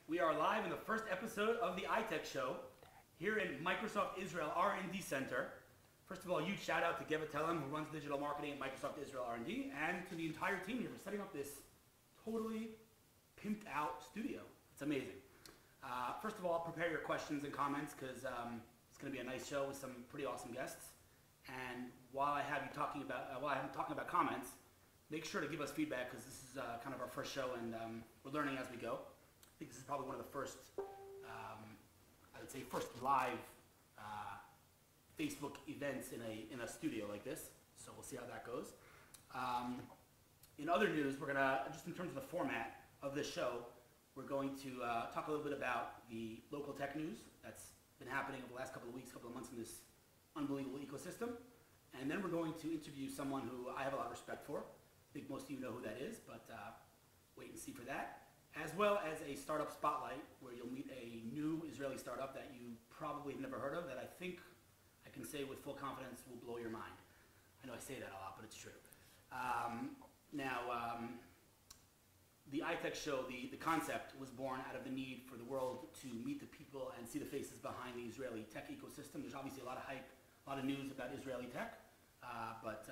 We are live in the first episode of the iTech show here in Microsoft Israel R&D Center. First of all, a huge shout out to Geva Telem, who runs digital marketing at Microsoft Israel R&D, and to the entire team here for setting up this totally pimped out studio. It's amazing. First of all, prepare your questions and comments because it's going to be a nice show with some pretty awesome guests. And while I have you talking about comments, make sure to give us feedback because this is kind of our first show and we're learning as we go. I think this is probably one of the first, I would say, first live Facebook events in a studio like this. So we'll see how that goes. In other news, we're gonna, just in terms of the format of this show, we're going to talk a little bit about the local tech news that's been happening over the last couple of weeks, couple of months in this unbelievable ecosystem. And then we're going to interview someone who I have a lot of respect for. I think most of you know who that is, but wait and see for that. As well as a startup spotlight where you'll meet a new Israeli startup that you probably have never heard of that I think I can say with full confidence will blow your mind. I know I say that a lot, but it's true. The iTech show, the concept was born out of the need for the world to meet the people and see the faces behind the Israeli tech ecosystem. There's obviously a lot of hype, a lot of news about Israeli tech, but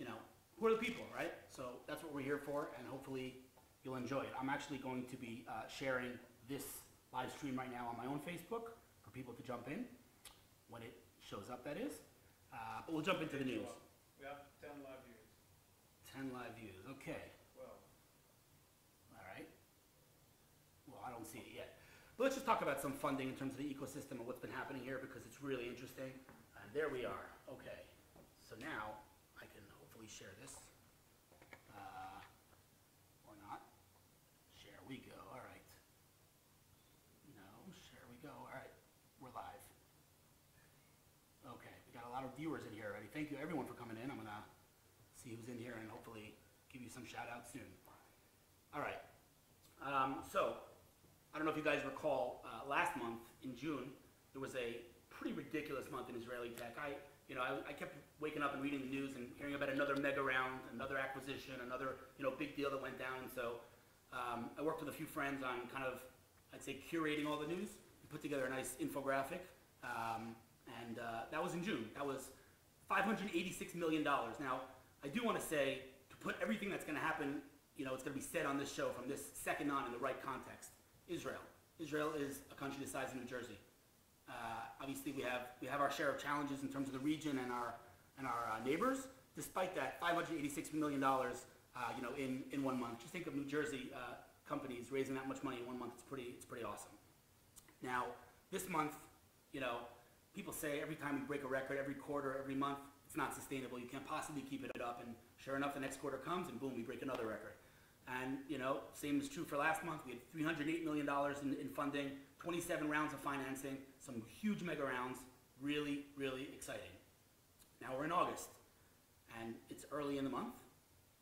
you know, who are the people, right? So that's what we're here for, and hopefully you'll enjoy it. I'm actually going to be sharing this live stream right now on my own Facebook for people to jump in when it shows up, that is. But we'll jump into the news. We have 10 live views. 10 live views, okay. Well. All right. Well, I don't see it yet. But let's just talk about some funding in terms of the ecosystem and what's been happening here because it's really interesting. And there we are. Okay. So now I can hopefully share this. Or not. Share we go. All right. No, share we go. All right. We're live. Okay. We got a lot of viewers in here already. Thank you everyone for coming in. I'm going to see who's in here and hopefully give you some shout outs soon. All right. So I don't know if you guys recall last month in June there was a pretty ridiculous month in Israeli tech. I kept waking up and reading the news and hearing about another mega round, another acquisition, another big deal that went down. And so I worked with a few friends on kind of, I'd say, curating all the news. We put together a nice infographic, and that was in June. That was $586 million. Now I do want to say, to put everything that's going to happen, it's going to be said on this show from this second on in the right context. Israel. Israel is a country the size of New Jersey. Obviously, we have our share of challenges in terms of the region and our neighbors. Despite that, $586 million, in 1 month. Just think of New Jersey companies raising that much money in 1 month. It's pretty awesome. Now, this month, people say every time we break a record, every quarter, every month, it's not sustainable. You can't possibly keep it up. And sure enough, the next quarter comes, and boom, we break another record. And same is true for last month. We had $308 million in funding, 27 rounds of financing, some huge mega rounds, really, really exciting. Now we're in August, and it's early in the month,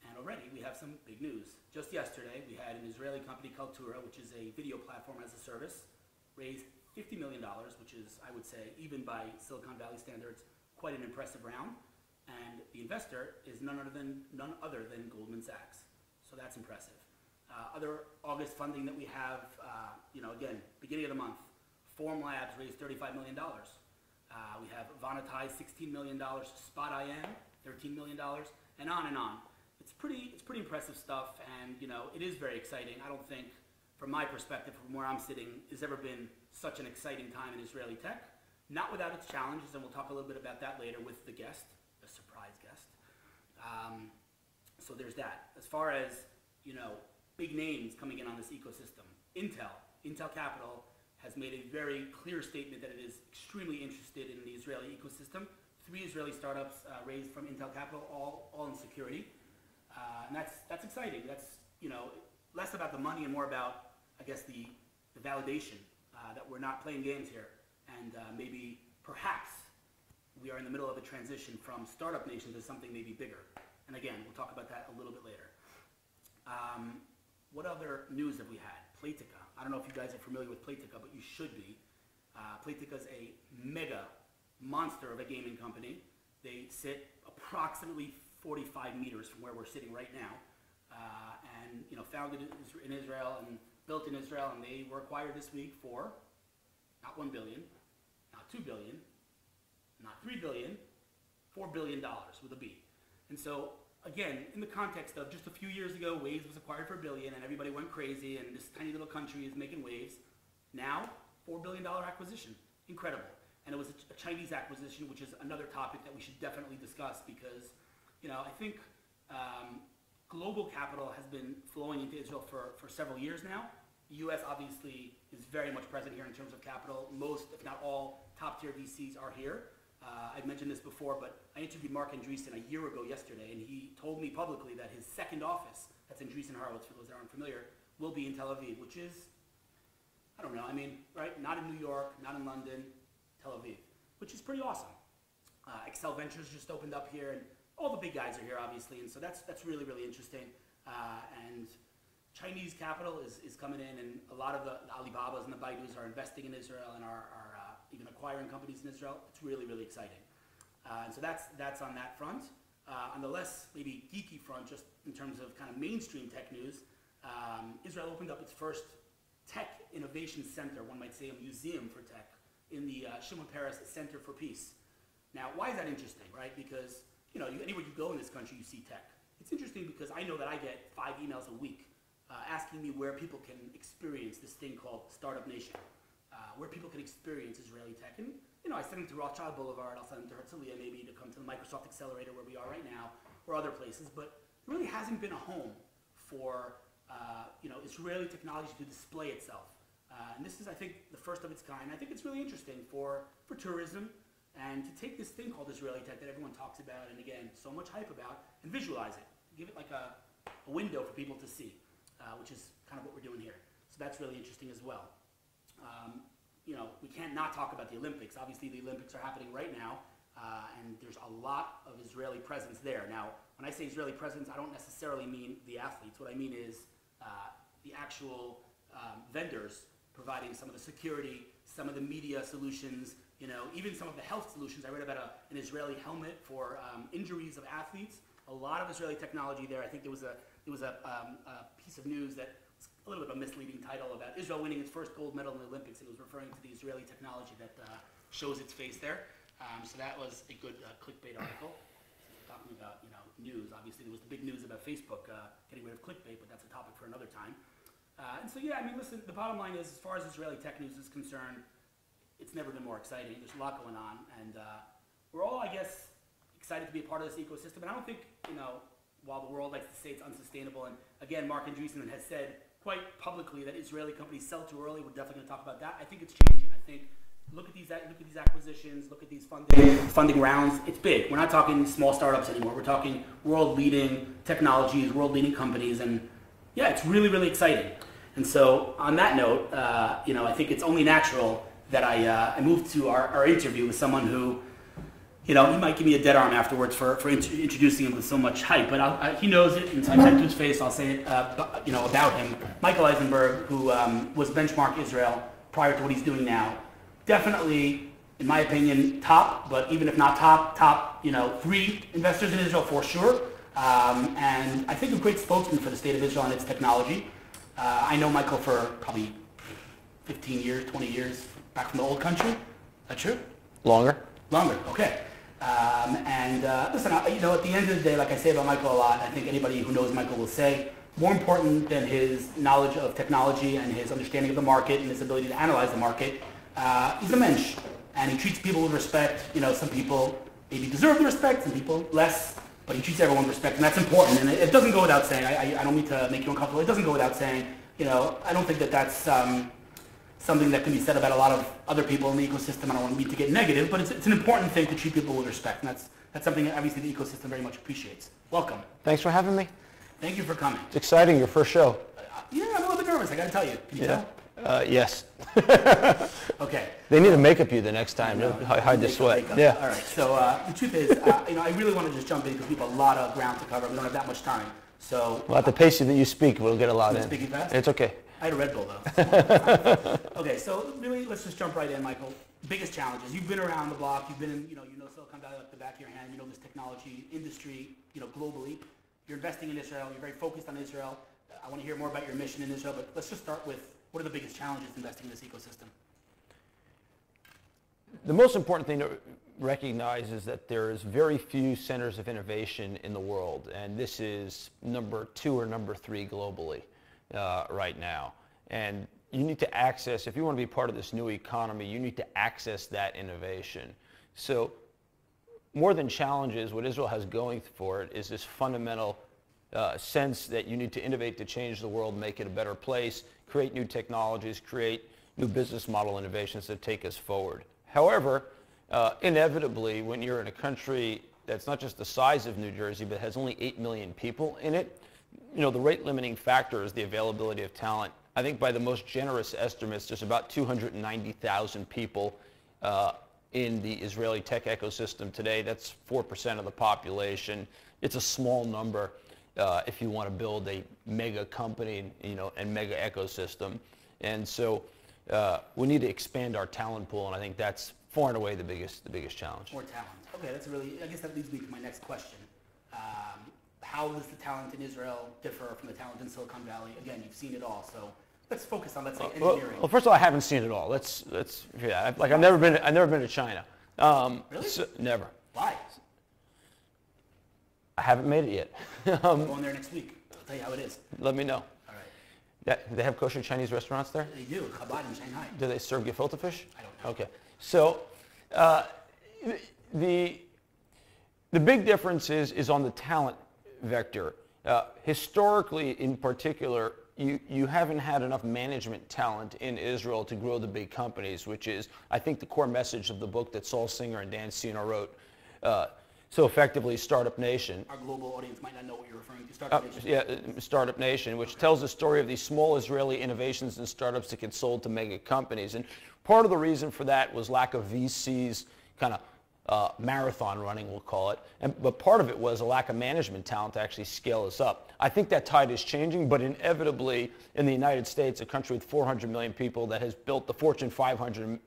and already we have some big news. Just yesterday, we had an Israeli company called Tura, which is a video platform as a service, raise $50 million, which is, I would say, even by Silicon Valley standards, quite an impressive round. And the investor is none other than Goldman Sachs. So that's impressive. Other August funding that we have, again, beginning of the month, Form Labs raised $35 million. We have Vonitize $16 million, Spot IM $13 million, and on and on. It's pretty impressive stuff, and it is very exciting. I don't think, from my perspective, from where I'm sitting, there's ever been such an exciting time in Israeli tech. Not without its challenges, and we'll talk a little bit about that later with the guest, a surprise guest. So there's that. As far as, big names coming in on this ecosystem, Intel Capital has made a very clear statement that it is extremely interested in the Israeli ecosystem. 3 Israeli startups raised from Intel Capital, all in security. And that's exciting. That's, less about the money and more about, I guess, the validation that we're not playing games here. And maybe, perhaps, we are in the middle of a transition from startup nation to something maybe bigger. And again, we'll talk about that a little bit later. What other news have we had? Playtika. I don't know if you guys are familiar with Playtika, but you should be. Playtika is a mega monster of a gaming company. They sit approximately 45 meters from where we're sitting right now. And founded in Israel and built in Israel, and they were acquired this week for not $1 billion, not $2 billion, not $3 billion, $4 billion with a B. And so, again, in the context of just a few years ago, Waves was acquired for $1 billion, and everybody went crazy, and this tiny little country is making waves. Now, $4 billion acquisition. Incredible. And it was a Chinese acquisition, which is another topic that we should definitely discuss because, I think global capital has been flowing into Israel for several years now. The U.S. obviously is very much present here in terms of capital. Most, if not all, top-tier VCs are here. I've mentioned this before, but I interviewed Mark Andreessen a year ago yesterday, and he told me publicly that his second office, that's Andreessen Horowitz, for those that aren't familiar, will be in Tel Aviv, which is, I don't know, right? Not in New York, not in London, Tel Aviv, which is pretty awesome. Excel Ventures just opened up here, and all the big guys are here, obviously, and so that's really, really interesting. And Chinese capital is coming in, and a lot of the Alibabas and the Baidus are investing in Israel and are even acquiring companies in Israel. It's really, really exciting. And so that's on that front. On the less maybe geeky front, just in terms of kind of mainstream tech news, Israel opened up its first tech innovation center, one might say a museum for tech, in the Shimon Peres Center for Peace. Now, why is that interesting, right? Because, anywhere you go in this country, you see tech. It's interesting because I know that I get 5 emails a week asking me where people can experience this thing called Startup Nation, where people can experience Israeli tech. And, I send them to Rothschild Boulevard, I'll send them to Herzliya maybe to come to the Microsoft Accelerator where we are right now, or other places, but there really hasn't been a home for, Israeli technology to display itself. And this is, I think, the first of its kind. I think it's really interesting for tourism and to take this thing called Israeli tech that everyone talks about and, again, so much hype about, and visualize it. Give it like a window for people to see, which is kind of what we're doing here. So that's really interesting as well. We can't not talk about the Olympics. Obviously, the Olympics are happening right now, and there's a lot of Israeli presence there. Now, when I say Israeli presence, I don't necessarily mean the athletes. What I mean is the actual vendors providing some of the security, some of the media solutions, even some of the health solutions. I read about an Israeli helmet for injuries of athletes. A lot of Israeli technology there. I think there was a piece of news that was a little bit of a misleading title about Israel winning its first gold medal in the Olympics, and it was referring to the Israeli technology that shows its face there. So that was a good clickbait article. Talking about news. Obviously, there was the big news about Facebook getting rid of clickbait, but that's a topic for another time. And so, listen, the bottom line is, as far as Israeli tech news is concerned, it's never been more exciting. There's a lot going on, and we're all, I guess, excited to be a part of this ecosystem. And I don't think, while the world likes to say it's unsustainable, and again, Mark Andreessen has said quite publicly that Israeli companies sell too early. We're definitely going to talk about that. I think it's changing. I think look at these acquisitions, look at these funding rounds. It's big. We're not talking small startups anymore. We're talking world-leading technologies, world-leading companies, and it's really, really exciting. And so, on that note, I think it's only natural that I moved to our interview with someone who, he might give me a dead arm afterwards for introducing him with so much hype, but he knows it, and so I said to his face, I'll say it, about him. Michael Eisenberg, who was Benchmark Israel prior to what he's doing now, definitely, in my opinion, top, but even if not top, 3 investors in Israel for sure, and I think a great spokesman for the state of Israel and its technology. I know Michael for probably 15 years, 20 years, back from the old country. Is that true? Longer, okay. Listen, at the end of the day, like I say about Michael a lot, I think anybody who knows Michael will say, more important than his knowledge of technology and his understanding of the market and his ability to analyze the market, he's a mensch, and he treats people with respect. Some people maybe deserve the respect, some people less, but he treats everyone with respect, and that's important. And it doesn't go without saying, I don't mean to make you uncomfortable, it doesn't go without saying, I don't think that that's something that can be said about a lot of other people in the ecosystem. I don't want to mean to get negative, but it's an important thing to treat people with respect, and that's something that obviously the ecosystem very much appreciates. Welcome. Thanks for having me. Thank you for coming. It's exciting, your first show. I'm a little bit nervous, I got to tell you. Can you tell? Yes. Okay. They need to makeup you the next time. Hide the sweat. Yeah. All right. So the truth is, I really want to just jump in because we have a lot of ground to cover. We don't have that much time. So. Well, at the pace that you speak, we'll get a lot in. Speaking fast? It's okay. I had a Red Bull though. Okay. So really, let's just jump right in, Michael. Biggest challenges. You've been around the block. You've been in, you know Silicon Valley like the back of your hand. You know this technology industry, globally. You're investing in Israel. You're very focused on Israel. I want to hear more about your mission in Israel, but let's just start with what are the biggest challenges investing in this ecosystem? The most important thing to recognize is that there is very few centers of innovation in the world, and this is number 2 or number 3 globally right now. And you need to access, if you want to be part of this new economy, you need to access that innovation. So more than challenges, what Israel has going for it is this fundamental sense that you need to innovate to change the world, make it a better place, create new technologies, create new business model innovations that take us forward. However, inevitably, when you're in a country that's not just the size of New Jersey, but has only 8 million people in it, the rate limiting factor is the availability of talent. I think by the most generous estimates, there's about 290,000 people in the Israeli tech ecosystem today. That's 4% of the population. It's a small number if you want to build a mega company, and mega ecosystem. And so we need to expand our talent pool, and I think that's far and away the biggest challenge. More talent. Okay, I guess that leads me to my next question. How does the talent in Israel differ from the talent in Silicon Valley? Again, you've seen it all, so let's focus on, let's say, engineering. Well, first of all, I haven't seen it all. I've never been to China. Really? So, never. Why? I haven't made it yet. I'm going there next week. I'll tell you how it is. Let me know. All right. Yeah, they have kosher Chinese restaurants there? They do. Chabad in Shanghai. Do they serve gefilte fish? I don't know. Okay. So the big difference is on the talent vector. Historically, in particular, you haven't had enough management talent in Israel to grow the big companies, which is, I think, the core message of the book that Saul Singer and Dan Singer wrote so effectively, Startup Nation. Our global audience might not know what you're referring to. Startup Nation. Yeah, Startup Nation, which tells the story of these small Israeli innovations and startups that get sold to mega companies. And part of the reason for that was lack of VCs, kind of marathon running, we'll call it. But part of it was a lack of management talent to actually scale us up. I think that tide is changing, but inevitably in the United States, a country with 400 million people that has built the Fortune 500,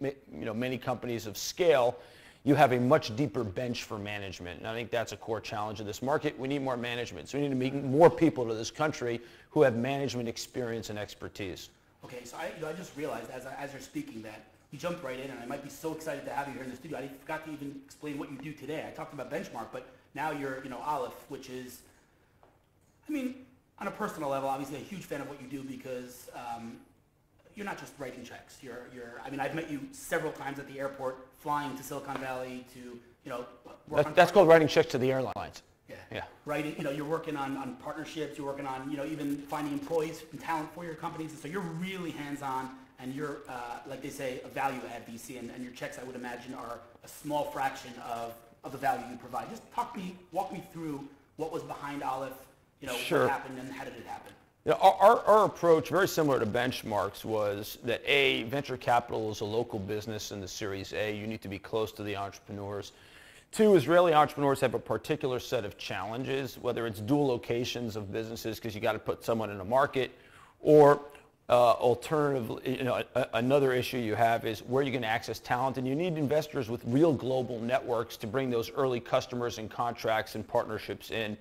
many companies of scale, you have a much deeper bench for management. And I think that's a core challenge of this market. We need more management. So we need to bring more people to this country who have management experience and expertise. Okay, so I just realized as you're speaking that you jumped right in, and I might be so excited to have you here in the studio. I forgot to even explain what you do today. I talked about Benchmark, but now you're, Aleph, which is, on a personal level, obviously a huge fan of what you do because you're not just writing checks. I've met you several times at the airport, flying to Silicon Valley to, work on. That's called writing checks to the airlines. Yeah. Writing, you're working on partnerships. You're working on, even finding employees and talent for your companies. And so you're really hands-on, and you're, like they say, a value-add VC. And your checks, I would imagine, are a small fraction of the value you provide. Just walk me through what was behind Aleph. Sure. What happened and how did it happen? Our approach, very similar to Benchmark's, was that A, venture capital is a local business in the Series A. You need to be close to the entrepreneurs. 2, Israeli entrepreneurs have a particular set of challenges, whether it's dual locations of businesses because you got to put someone in a market, or alternatively, another issue you have is where you're going to access talent, and you need investors with real global networks to bring those early customers and contracts and partnerships in.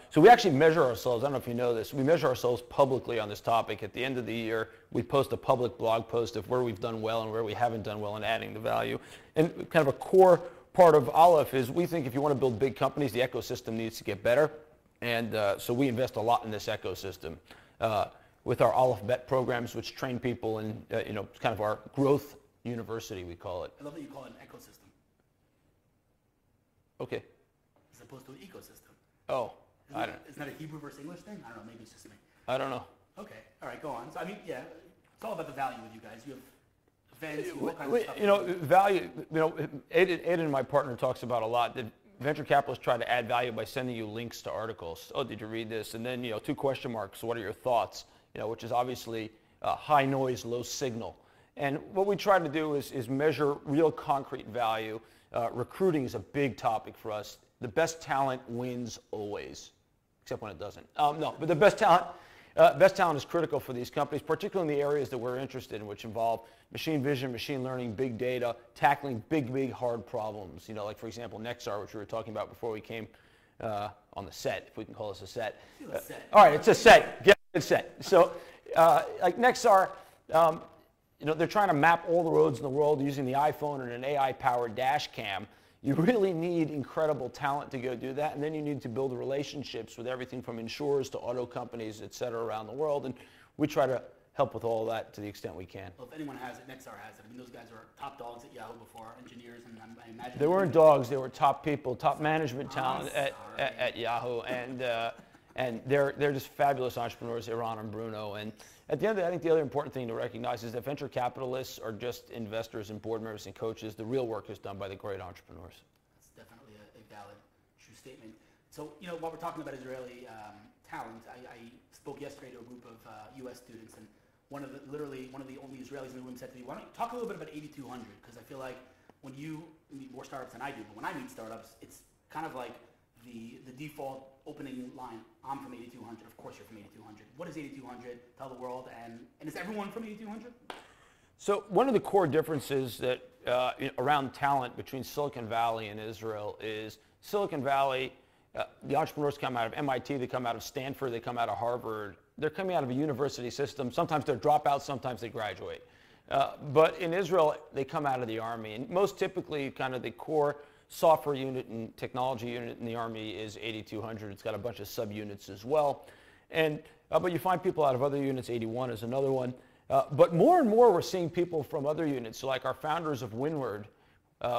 So we actually measure ourselves, I don't know if you know this, we measure ourselves publicly on this topic. At the end of the year, we post a public blog post of where we've done well and where we haven't done well in adding the value. And kind of a core part of Aleph is we think if you want to build big companies, the ecosystem needs to get better. And so we invest a lot in this ecosystem with our Aleph Bet programs, which train people in, kind of our growth university, we call it. I love that you call it an ecosystem. Okay. As opposed to an ecosystem. Oh. Isn't that a Hebrew versus English thing? I don't know, maybe it's just me. I don't know. Okay, all right, go on. So, it's all about the value with you guys. You have events, you have all kinds of stuff. Value, Aiden, my partner, talks about a lot. That venture capitalists try to add value by sending you links to articles. Oh, did you read this? And then, 2 question marks, what are your thoughts? Which is obviously high noise, low signal. And what we try to do is measure real concrete value. Recruiting is a big topic for us. The best talent wins always, except when it doesn't. No, but the best talent is critical for these companies, particularly in the areas that we're interested in, which involve machine vision, machine learning, big data, tackling big, hard problems. Like, for example, Nexar, which we were talking about before we came on the set, if we can call this a set. It's a set. All right, it's a set. consent. So, like Nexar, they're trying to map all the roads in the world using the iPhone and an AI-powered dash cam. You really need incredible talent to go do that, and then you need to build relationships with everything from insurers to auto companies, et cetera, around the world, and we try to help with all that to the extent we can. Well, if anyone has it, Nexar has it. I mean, those guys were top dogs at Yahoo before, engineers, and I imagine... They weren't dogs, they were top people, top management talent at Yahoo, and they're just fabulous entrepreneurs, Iran and Bruno. And at the end of the day, I think the other important thing to recognize is that venture capitalists are just investors and board members and coaches. The real work is done by the great entrepreneurs. That's definitely a valid, true statement. So, while we're talking about Israeli talent, I spoke yesterday to a group of U.S. students, and one of the only Israelis in the room said to me, why don't you talk a little bit about 8200? Because I feel like when you meet more startups than I do, but when I meet startups, it's kind of like the default opening line, I'm from 8200, of course you're from 8200. What is 8200? Tell the world, and is everyone from 8200? So one of the core differences that around talent between Silicon Valley and Israel is Silicon Valley, the entrepreneurs come out of MIT, they come out of Stanford, they come out of Harvard. They're coming out of a university system. Sometimes they're dropouts, sometimes they graduate. But in Israel, they come out of the army. And most typically, kind of the core software unit and technology unit in the Army is 8200. It's got a bunch of subunits as well. And but you find people out of other units. 81 is another one. But more and more, we're seeing people from other units. So like our founders of Windward,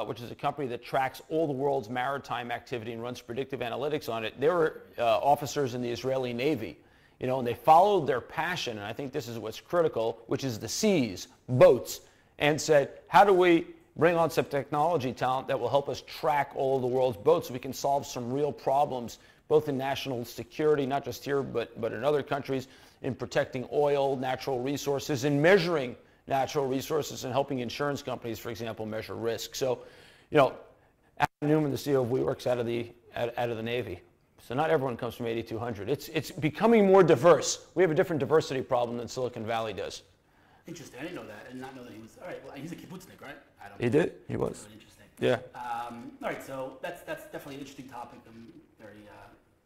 which is a company that tracks all the world's maritime activity and runs predictive analytics on it. They were officers in the Israeli Navy, and they followed their passion, and I think this is what's critical, which is the seas, boats, and said, how do we bring on some technology talent that will help us track all of the world's boats so we can solve some real problems, both in national security, not just here, but in other countries, in protecting oil, natural resources, and measuring natural resources and helping insurance companies, for example, measure risk. So, Adam Newman, the CEO of WeWork's out of the Navy. So not everyone comes from 8200. It's becoming more diverse. We have a different diversity problem than Silicon Valley does. Interesting. I didn't know that. I did not know that he was. All right. Well, he's a kibbutznik, right? He did. He was. Really interesting. Yeah. All right. So that's definitely an interesting topic. I'm very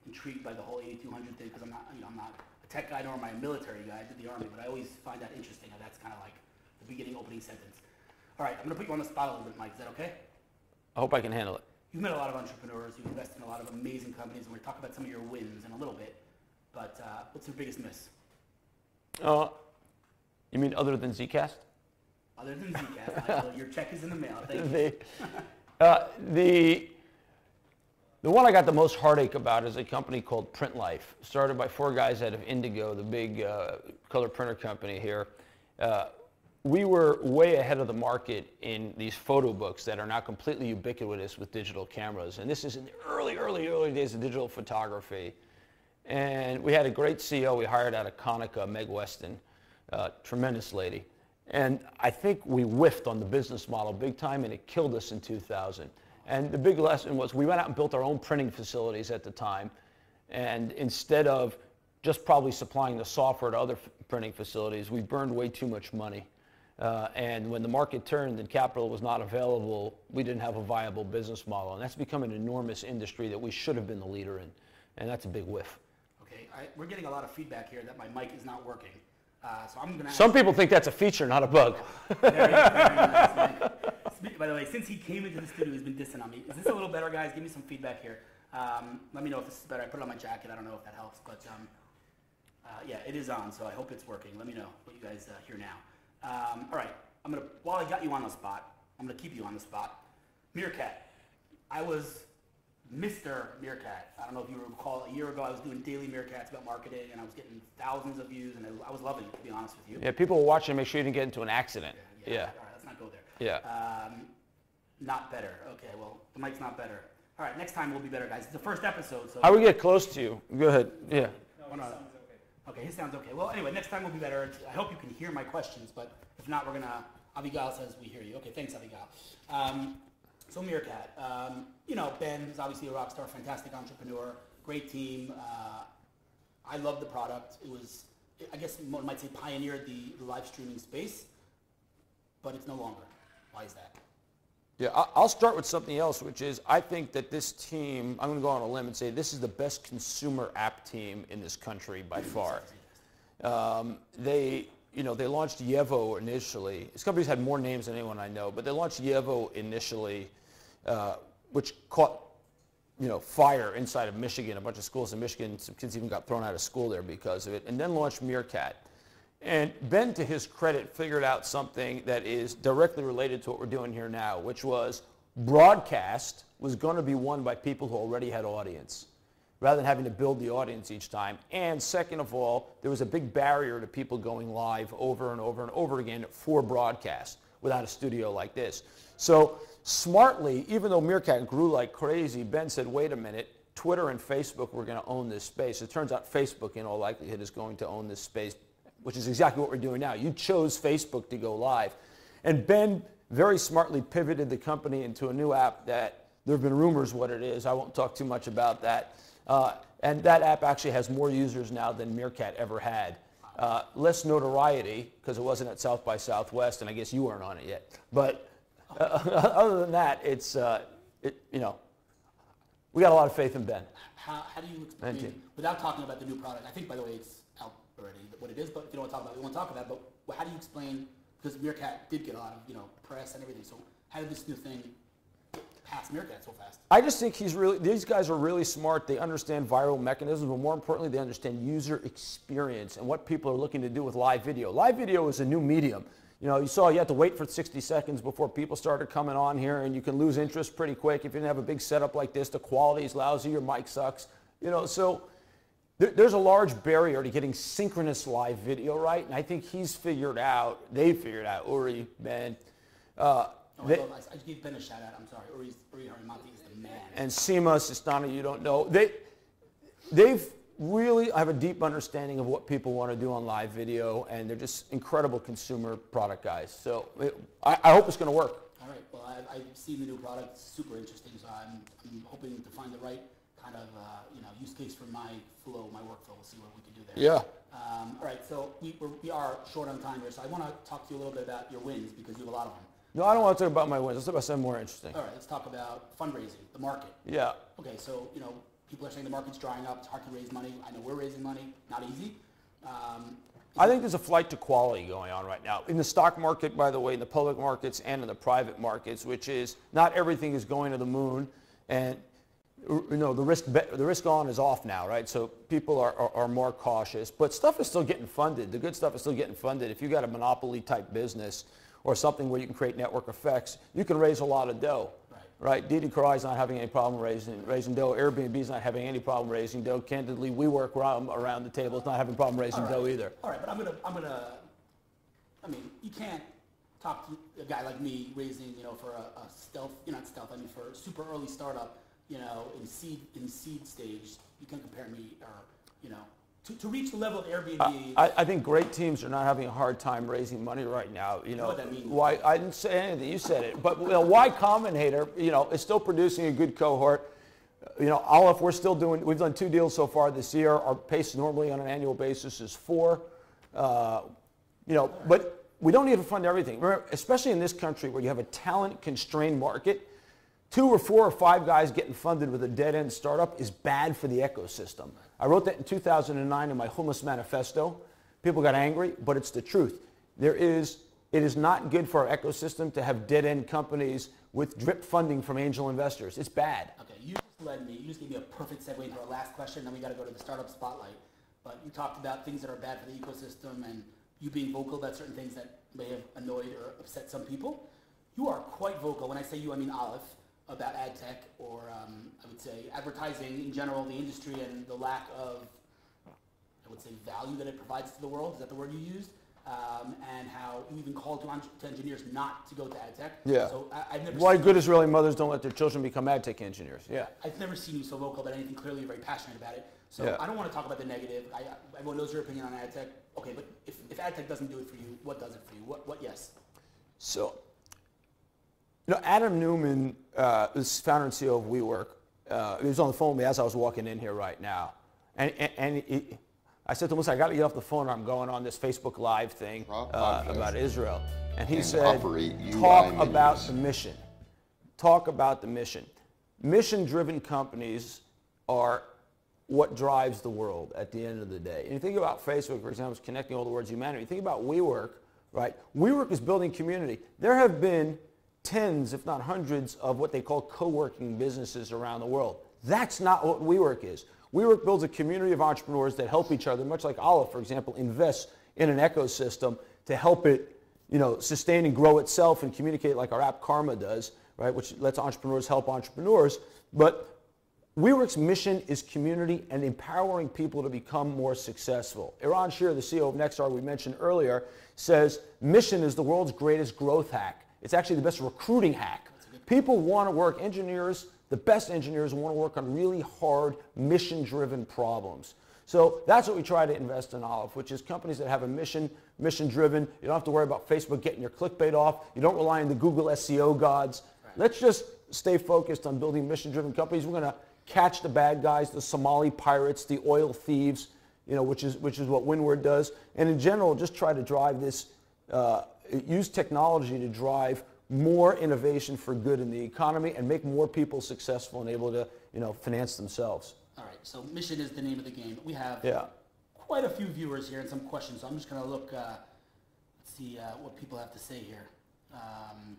intrigued by the whole 8200 thing because I'm not a tech guy nor am I a military guy. I did the Army, but I always find that interesting. How that's kind of like the beginning opening sentence. All right. I'm going to put you on the spot a little bit, Mike. Is that okay? I hope I can handle it. You've met a lot of entrepreneurs. You've invested in a lot of amazing companies. And we're going to talk about some of your wins in a little bit. But what's your biggest miss? You mean other than Zcast? Other than Zcast. Your check is in the mail. Thank you. The one I got the most heartache about is a company called Print Life, started by 4 guys out of Indigo, the big color printer company here. We were way ahead of the market in these photo books that are now completely ubiquitous with digital cameras. And this is in the early days of digital photography. And we had a great CEO we hired out of Konica, Meg Weston, tremendous lady. And I think we whiffed on the business model big time, and it killed us in 2000. And the big lesson was we went out and built our own printing facilities at the time. And instead of just probably supplying the software to other printing facilities, we burned way too much money. And when the market turned and capital was not available, we didn't have a viable business model. And that's become an enormous industry that we should have been the leader in. And that's a big whiff. Okay, we're getting a lot of feedback here that my mic is not working. So I'm going to Some people think that's a feature, not a bug. Very nice, Mike. By the way, since he came into the studio, he's been dissing on me. Is this a little better, guys? Give me some feedback here. Let me know if this is better. I put it on my jacket. I don't know if that helps. But yeah, it is on, so I hope it's working. Let me know what you guys hear now. All right, while I got you on the spot, I'm gonna keep you on the spot. Meerkat, I was Mr. Meerkat. I don't know if you recall, a year ago I was doing daily Meerkats about marketing, and I was getting thousands of views, and I was loving it, to be honest with you. Yeah, people were watching to make sure you didn't get into an accident. Yeah. All right, let's not go there. Yeah. Not better. Okay, well, the mic's not better. All right, next time we'll be better, guys. It's the first episode, so. I would get close to you. Go ahead. Yeah. No, his sound's okay. Okay, his sound's okay. Well, anyway, next time will be better. I hope you can hear my questions, but if not, we're gonna. Abigail says we hear you. Okay, thanks, Abigail. So Meerkat, Ben is obviously a rock star, fantastic entrepreneur, great team. I love the product. It was, I guess one might say, pioneered the live streaming space, but it's no longer. Why is that? Yeah, I'll start with something else, which is I think that this team, I'm going to go on a limb and say this is the best consumer app team in this country by far. They launched Geva initially. This company's had more names than anyone I know, but they launched Geva initially, which caught fire inside of Michigan. A bunch of schools in Michigan, some kids even got thrown out of school there because of it, and then launched Meerkat. And Ben, to his credit, figured out something that is directly related to what we're doing here now, which was broadcast was going to be won by people who already had audience, rather than having to build the audience each time. And second of all, there was a big barrier to people going live over and over and over again for broadcast without a studio like this. So smartly, even though Meerkat grew like crazy, Ben said, wait a minute, Twitter and Facebook were going to own this space. It turns out Facebook, in all likelihood, is going to own this space, which is exactly what we're doing now. You chose Facebook to go live. And Ben very smartly pivoted the company into a new app that there have been rumors what it is. I won't talk too much about that. And that app actually has more users now than Meerkat ever had. Less notoriety, because it wasn't at South by Southwest, and I guess you weren't on it yet. But other than that, it's, we got a lot of faith in Ben. How do you explain, without talking about the new product, I think, by the way, it's out already, what it is, but if you don't want to talk about it, we won't talk about it, but how do you explain, because Meerkat did get a lot of, press and everything, so how did this new thing past Meerkat so fast? I just think these guys are really smart. They understand viral mechanisms, but more importantly, they understand user experience and what people are looking to do with live video. Live video is a new medium. You saw you had to wait for 60 seconds before people started coming on here, and you can lose interest pretty quick. If you didn't have a big setup like this, the quality is lousy, your mic sucks. So there's a large barrier to getting synchronous live video right, and I think they figured out, Uri, Ben. I just gave Ben a shout out, I'm sorry. Uri Harimati is the man. And Seema Sistani, you don't know. They've really have a deep understanding of what people want to do on live video, and they're just incredible consumer product guys. So I hope it's going to work. All right. Well, I've seen the new product. It's super interesting. So I'm hoping to find the right kind of use case for my workflow. We'll see what we can do there. Yeah. All right. So we are short on time here. So I want to talk to you a little bit about your wins, because you have a lot of them. No, I don't want to talk about my wins. Let's talk about something more interesting. All right. Let's talk about fundraising, the market. Yeah. Okay. So people are saying the market's drying up. It's hard to raise money. I know we're raising money. Not easy. I think there's a flight to quality going on right now. In the stock market, by the way, in the public markets and in the private markets, which is not everything is going to the moon. And the risk on is off now, right? So people are more cautious. But stuff is still getting funded. The good stuff is still getting funded. If you've got a monopoly type business or something where you can create network effects, you can raise a lot of dough. Right, Didi Karai's not having any problem raising dough. Airbnb's not having any problem raising dough. Candidly, WeWork around the table is not having a problem raising dough either. All right, but I mean, you can't talk to a guy like me raising, for a stealth, not stealth, I mean for a super early startup, in seed stage. You can't compare me, or, to reach the level of Airbnb. I think great teams are not having a hard time raising money right now. You know what that means? Why? I didn't say anything. You said it. But Y Combinator, is still producing a good cohort. Aleph, we've done 2 deals so far this year. Our pace normally on an annual basis is 4. But we don't need to fund everything. Remember, especially in this country where you have a talent-constrained market, 2 or 4 or 5 guys getting funded with a dead-end startup is bad for the ecosystem. I wrote that in 2009 in my Hummus Manifesto. People got angry, but it's the truth. It is not good for our ecosystem to have dead-end companies with drip funding from angel investors. It's bad. Okay, you just gave me a perfect segue into our last question, then we got to go to the startup spotlight. But you talked about things that are bad for the ecosystem and you being vocal about certain things that may have annoyed or upset some people. You are quite vocal. When I say you, I mean Aleph, about ad tech, or I would say advertising in general, the industry, and the lack of, I would say, value that it provides to the world. Is that the word you used? And how you even called to engineers not to go to ad tech. Yeah. So I've never Why good Israeli mothers don't let their children become ad tech engineers. Yeah. I've never seen you so vocal about anything. Clearly, you're very passionate about it. So Yeah. I don't want to talk about the negative. Everyone knows your opinion on ad tech. Okay, but if ad tech doesn't do it for you, what does it for you? What yes? So, Adam Newman, is founder and CEO of WeWork. He was on the phone with me as I was walking in here right now. And I said to him, listen, I got to get off the phone. I'm going on this Facebook Live thing about Israel. And he said, talk about the mission. Talk about the mission. Mission-driven companies are what drives the world at the end of the day. And you think about Facebook, for example, it's connecting all the worlds of humanity. You think about WeWork, right? WeWork is building community. There have been tens, if not hundreds, of what they call co-working businesses around the world. That's not what WeWork is. WeWork builds a community of entrepreneurs that help each other, much like Aleph, for example, invests in an ecosystem to help it, sustain and grow itself and communicate like our app Karma does, right? Which lets entrepreneurs help entrepreneurs. But WeWork's mission is community and empowering people to become more successful. Eran Shir, the CEO of Nexar we mentioned earlier, says mission is the world's greatest growth hack. It's actually the best recruiting hack. People want to work, the best engineers want to work on really hard, mission-driven problems. So that's what we try to invest in Aleph, which is companies that have a mission-driven. You don't have to worry about Facebook getting your clickbait off. You don't rely on the Google SEO gods. Right. Let's just stay focused on building mission-driven companies. We're going to catch the bad guys, the Somali pirates, the oil thieves, which is what Windward does. And in general, just try to drive this, use technology to drive more innovation for good in the economy and make more people successful and able to, finance themselves. All right, so mission is the name of the game. We have quite a few viewers here and some questions, so I'm just going to look, let's see what people have to say here. Can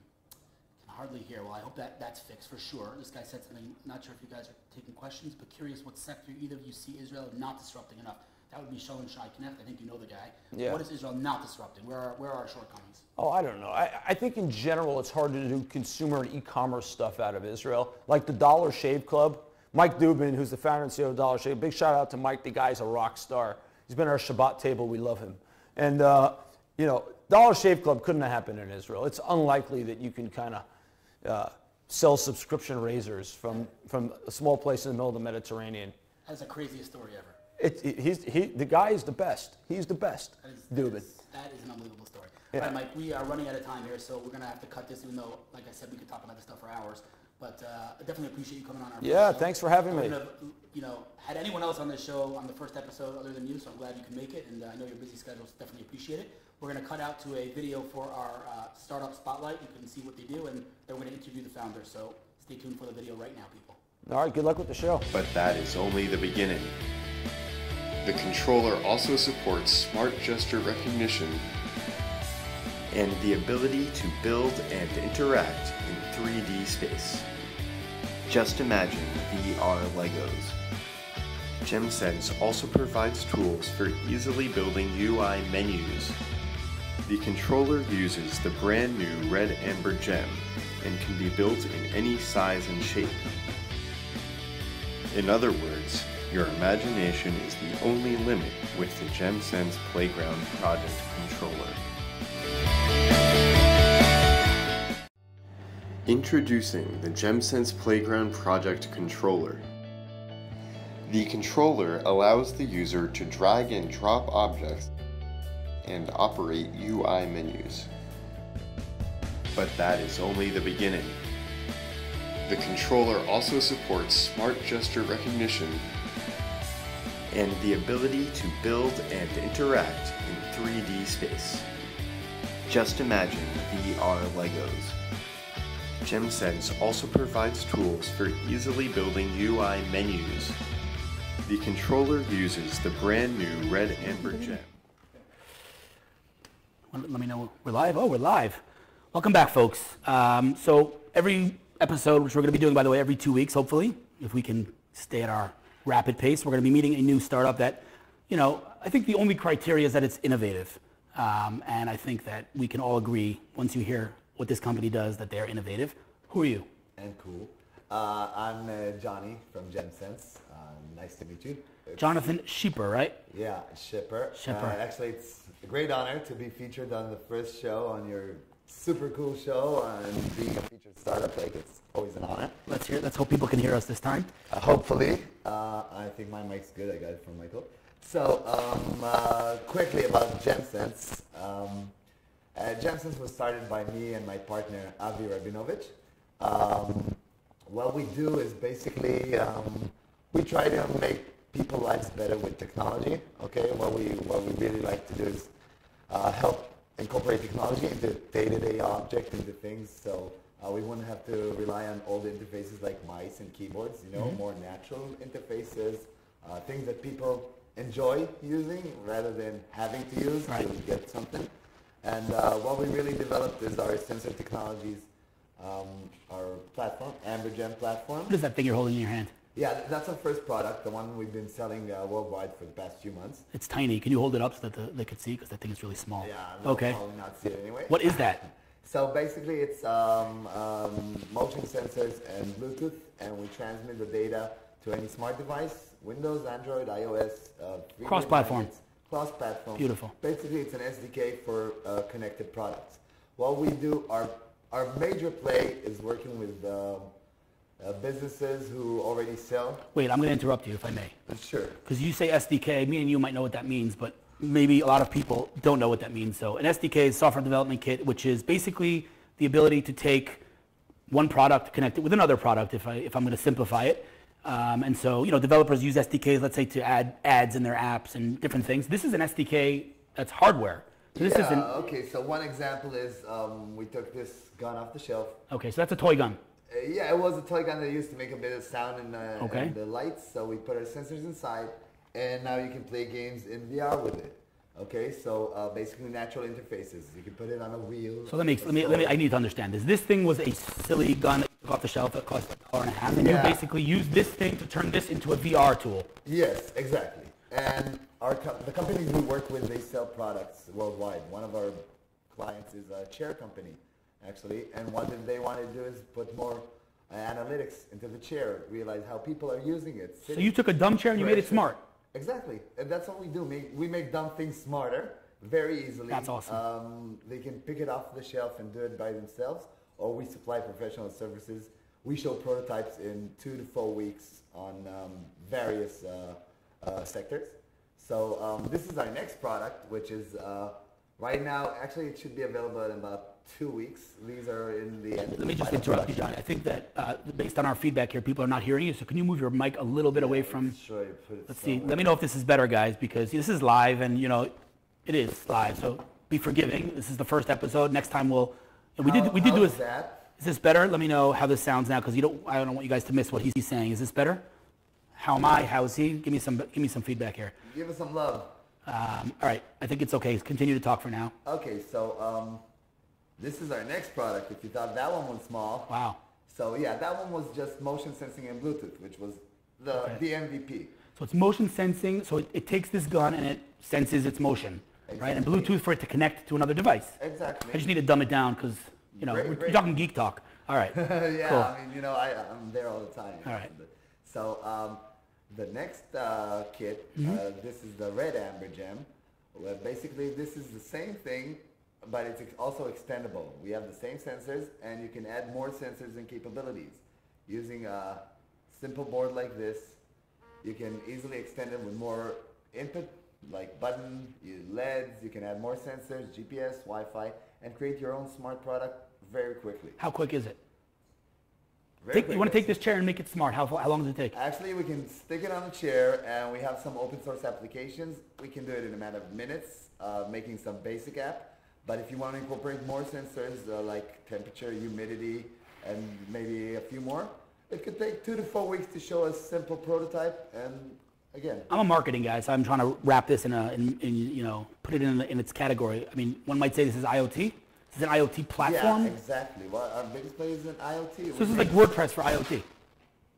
hardly hear. Well, I hope that's fixed for sure. This guy said something, not sure if you guys are taking questions, but curious what sector either of you see Israel not disrupting enough. That would be Shalom Shai Knecht. I think you know the guy. Yeah. What is Israel not disrupting? Where are our shortcomings? Oh, I don't know. I think in general it's hard to do consumer and e-commerce stuff out of Israel. Like the Dollar Shave Club. Mike Dubin, who's the founder and CEO of Dollar Shave. Big shout out to Mike. The guy's a rock star. He's been at our Shabbat table. We love him. And, Dollar Shave Club couldn't have happened in Israel. It's unlikely that you can kind of sell subscription razors from a small place in the middle of the Mediterranean. That's the craziest story ever. The guy is the best. He's the best. That is an unbelievable story. Yeah. All right, Mike, we are running out of time here, so we're going to have to cut this, even though, like I said, we could talk about this stuff for hours. But I definitely appreciate you coming on our show. Thanks for having me. Had anyone else on this show on the first episode other than you, so I'm glad you can make it, and I know your busy schedule, so definitely appreciate it. We're going to cut out to a video for our startup spotlight. You can see what they do, and then we're going to interview the founder. So stay tuned for the video right now, people. All right, good luck with the show. But that is only the beginning. The controller also supports smart gesture recognition and the ability to build and interact in 3D space. Just imagine VR Legos. Gemsense also provides tools for easily building UI menus. The controller uses the brand new red amber gem and can be built in any size and shape. In other words, your imagination is the only limit with the Gemsense Playground Project Controller. Introducing the Gemsense Playground Project Controller. The controller allows the user to drag and drop objects and operate UI menus. But that is only the beginning. The controller also supports smart gesture recognition and the ability to build and interact in 3D space. Just imagine VR Legos. Gemsense also provides tools for easily building UI menus. The controller uses the brand new red amber gem. Let me know we're live. Oh, we're live. Welcome back, folks. So every episode, which we're going to be doing, by the way, every 2 weeks, hopefully, if we can stay at our rapid pace, we're going to be meeting a new startup that, I think the only criteria is that it's innovative. And I think that we can all agree, once you hear what this company does, that they're innovative. Who are you? And cool. I'm Johnny from Gemsense. Nice to meet you. Jonathan Schipper, right? Yeah, Schipper. Actually, it's a great honor to be featured on the first show on your super cool show, and being a featured startup, it's always an honor. Let's hope people can hear us this time. Hopefully. I think my mic's good. I got it from Michael. So, quickly about Gemsense. Gemsense was started by me and my partner, Avi Rabinovich. What we do is basically, we try to make people's lives better with technology. Okay, what we really like to do is help incorporate technology into day-to-day objects, into things, so we wouldn't have to rely on old interfaces like mice and keyboards. More natural interfaces, things that people enjoy using rather than having to use Right. to get something. And what we really developed is our sensor technologies, our platform, AmberGem platform. What is that thing you're holding in your hand? Yeah, that's our first product, the one we've been selling worldwide for the past few months. It's tiny. Can you hold it up so that they could see? Because that thing is really small. Yeah, they'll Okay. probably not see it anyway. What is that? So basically it's motion sensors and Bluetooth, and we transmit the data to any smart device, Windows, Android, iOS. Cross-platform. Cross-platform. Beautiful. Basically it's an SDK for connected products. What we do, our major play is working with businesses who already sell. Wait, I'm going to interrupt you if I may. Sure. Because you say SDK, me and you might know what that means, but maybe a lot of people don't know what that means. So an SDK is software development kit, which is basically the ability to take one product, connect it with another product, if I'm going to simplify it. And so, developers use SDKs, let's say, to add ads in their apps and different things. This is an SDK that's hardware. So this isn't. Okay, so one example is we took this gun off the shelf. Okay, so that's a toy gun. Yeah, it was a toy gun that used to make a bit of sound Okay. and the lights, so we put our sensors inside, and now you can play games in VR with it. Okay, so basically natural interfaces. You can put it on a wheel. So let me. I need to understand this. This thing was a silly gun that you took off the shelf that cost $1.50, and you Yeah. basically used this thing to turn this into a VR tool. Yes, exactly. And the companies we work with, they sell products worldwide. One of our clients is a chair company, actually, and what they want to do is put more analytics into the chair, realize how people are using it. So you took a dumb chair and you made it smart. Exactly, and that's what we do. We make dumb things smarter very easily. That's awesome. They can pick it off the shelf and do it by themselves, or we supply professional services. We show prototypes in 2 to 4 weeks on various sectors. So this is our next product, which is right now, actually it should be available in about 2 weeks. These are in the end. Let me just interrupt you, John. I think that based on our feedback here, people are not hearing you. So can you move your mic a little bit away from? Sure, put it Let's see. somewhere. Let me know if this is better, guys, because this is live, and it is live. So be forgiving. This is the first episode. Next time we did do How's that? Is this better? Let me know how this sounds now, because I don't want you guys to miss what he's saying. Is this better? How am I? How is he? Give me some feedback here. Give us some love. All right. I think it's okay. Continue to talk for now. Okay, so this is our next product. If you thought that one was small. Wow. So yeah, that one was just motion sensing and Bluetooth, which was the MVP. So it's motion sensing. So it takes this gun and it senses its motion, right? And Exactly. Bluetooth for it to connect to another device. Exactly. I just need to dumb it down because we're Great. talking geek talk. All right. Yeah, Cool. I mean, I'm there all the time. All right. So the next kit, this is the red AmberGem. Well, basically, this is the same thing, but it's also extendable. We have the same sensors, and you can add more sensors and capabilities. Using a simple board like this, you can easily extend it with more input, like button, LEDs. You can add more sensors, GPS, Wi-Fi, and create your own smart product very quickly. How quick is it? Very You quick. want to take this chair and make it smart. How long does it take? Actually, we can stick it on the chair, and we have some open source applications. We can do it in a matter of minutes, making some basic app. But if you want to incorporate more sensors, like temperature, humidity, and maybe a few more, it could take 2 to 4 weeks to show a simple prototype. And again, I'm a marketing guy, so I'm trying to wrap this put it in its category. I mean, one might say this is IoT. This is an IoT platform. yeah, exactly. Well, our biggest play is in IoT. So this is like WordPress for IoT.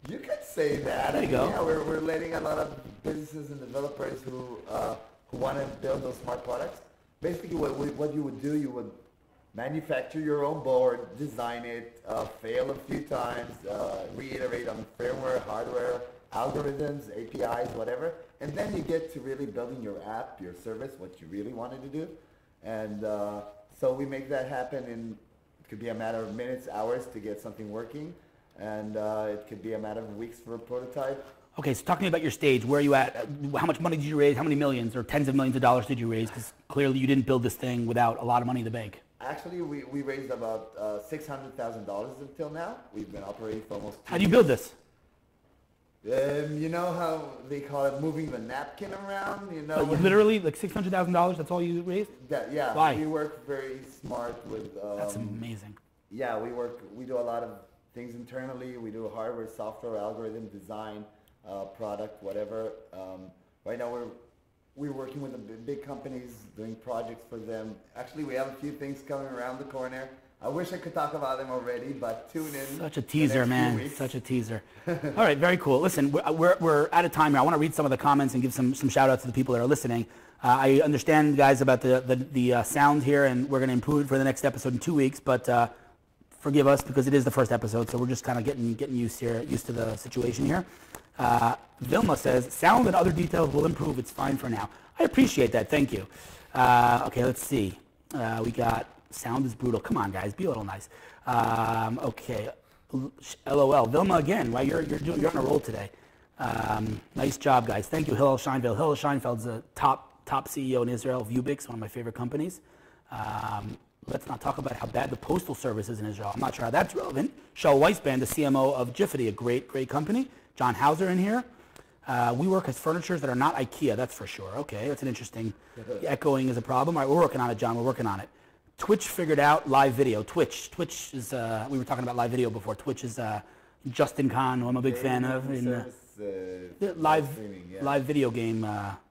You could say that. There you go. Yeah, we're letting a lot of businesses and developers who want to build those smart products. Basically, what you would do, you would manufacture your own board, design it, fail a few times, reiterate on firmware, hardware, algorithms, APIs, whatever, and then you get to really building your app, your service, what you really wanted to do. And so we make that happen it could be a matter of minutes, hours to get something working, and it could be a matter of weeks for a prototype. Okay, so talk to me about your stage. Where are you at? How much money did you raise? How many millions or tens of millions of dollars did you raise? Because clearly you didn't build this thing without a lot of money in the bank. Actually, we raised about $600,000 until now. We've been operating for almost 2 How do you build this? You know how they call it moving the napkin around? You know, You literally, like $600,000, that's all you raised? yeah. Why? We work very smart with. That's amazing. Yeah, we do a lot of things internally. We do hardware, software, algorithm design. product, whatever. Right now we're working with the big companies, doing projects for them. Actually, we have a few things coming around the corner. I wish I could talk about them already, but tune in. Such a teaser, man. Such a teaser. All right, very cool. Listen, we're out of time here. I want to read some of the comments and give some shout outs to the people that are listening. I understand, guys, about the sound here, and we're going to improve it for the next episode in 2 weeks, but forgive us because it is the first episode, so we're just kind of getting used to the situation here. Vilma says, sound and other details will improve. It's fine for now. I appreciate that. Thank you. Okay, let's see. We got sound is brutal. Come on, guys. Be a little nice. Okay. LOL. Vilma again. Right? You're on a roll today. Nice job, guys. Thank you, Hillel Scheinfeld. Hillel Scheinfeld's a top CEO in Israel of Ubix, one of my favorite companies. Let's not talk about how bad the postal service is in Israel. I'm not sure how that's relevant. Shaul Weisband, the CMO of Jiffity, a great company. John Hauser in here. We work as furnitures that are not IKEA, that's for sure. Okay, that's an interesting. Echoing is a problem. All right, we're working on it, John. We're working on it. Twitch figured out live video. Twitch is, we were talking about live video before. Twitch is Justin Kahn, who I'm a big fan of. Live video game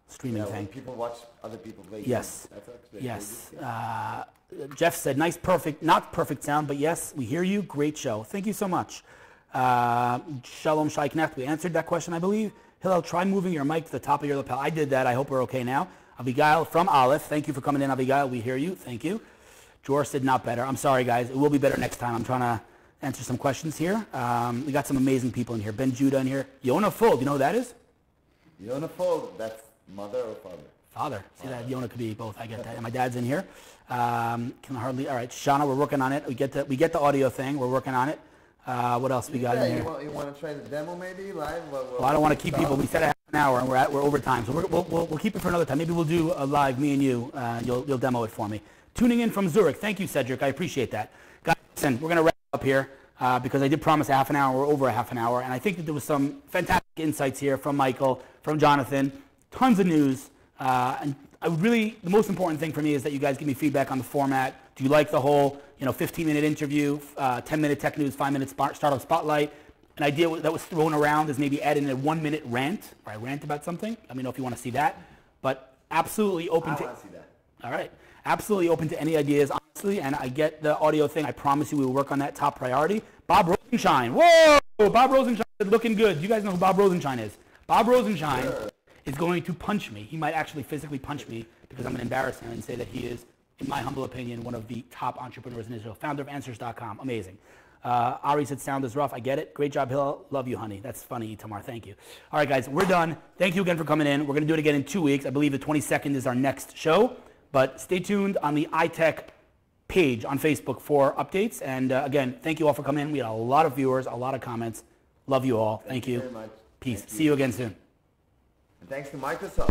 streaming thing. People watch other people play. Yes. That's actually yes. Jeff said, nice, not perfect sound, but yes, we hear you. Great show. Thank you so much. Shalom Shai Knecht, we answered that question, I believe. Hillel, try moving your mic to the top of your lapel. I did that. I hope we're okay now. Abigail from Aleph, thank you for coming in, Abigail. We hear you. Thank you. Jor said not better. I'm sorry, guys. It will be better next time. I'm trying to answer some questions here. We got some amazing people in here. Ben Judah in here. Yonah Fuld, you know who that is? Yonah Fuld, that's mother or father? Father. See that? Yonah could be both. I get that. And my dad's in here. Can hardly. All right, Shauna, we're working on it. We get the audio thing. We're working on it. What else we got in here? You want to try the demo maybe live? Well, I don't want to keep people. We said a half an hour, and we're over time, so we'll keep it for another time. Maybe we'll do a live, me and you. You'll demo it for me. Tuning in from Zurich. Thank you, Cedric. I appreciate that. Guys, listen, we're going to wrap up here because I did promise a half an hour. We're over a half an hour, and I think that there was some fantastic insights here from Michael, from Jonathan. Tons of news, and the most important thing for me is that you guys give me feedback on the format. Do you like the whole 15-minute interview, 10-minute tech news, 5-minute startup spotlight? An idea that was thrown around is maybe add in a 1-minute rant, where I rant about something. Let me know if you want to see that. But absolutely open to... I want to see that. All right. Absolutely open to any ideas, honestly. And I get the audio thing. I promise you we will work on that top priority. Bob Rosenshine. Whoa! Bob Rosenshine is looking good. You guys know who Bob Rosenshine is. Bob Rosenshine is going to punch me. He might actually physically punch me because I'm going to embarrass him and say that he is, in my humble opinion, one of the top entrepreneurs in Israel. Founder of Answers.com. Amazing. Ari said sound is rough. I get it. Great job, Hillel. Love you, honey. That's funny, Itamar. Thank you. All right, guys, we're done. Thank you again for coming in. We're going to do it again in 2 weeks. I believe the 22nd is our next show. But stay tuned on the iTech page on Facebook for updates. And again, thank you all for coming in. We had a lot of viewers, a lot of comments. Love you all. Thank you. Very much. Peace. See you again soon. And thanks to Microsoft.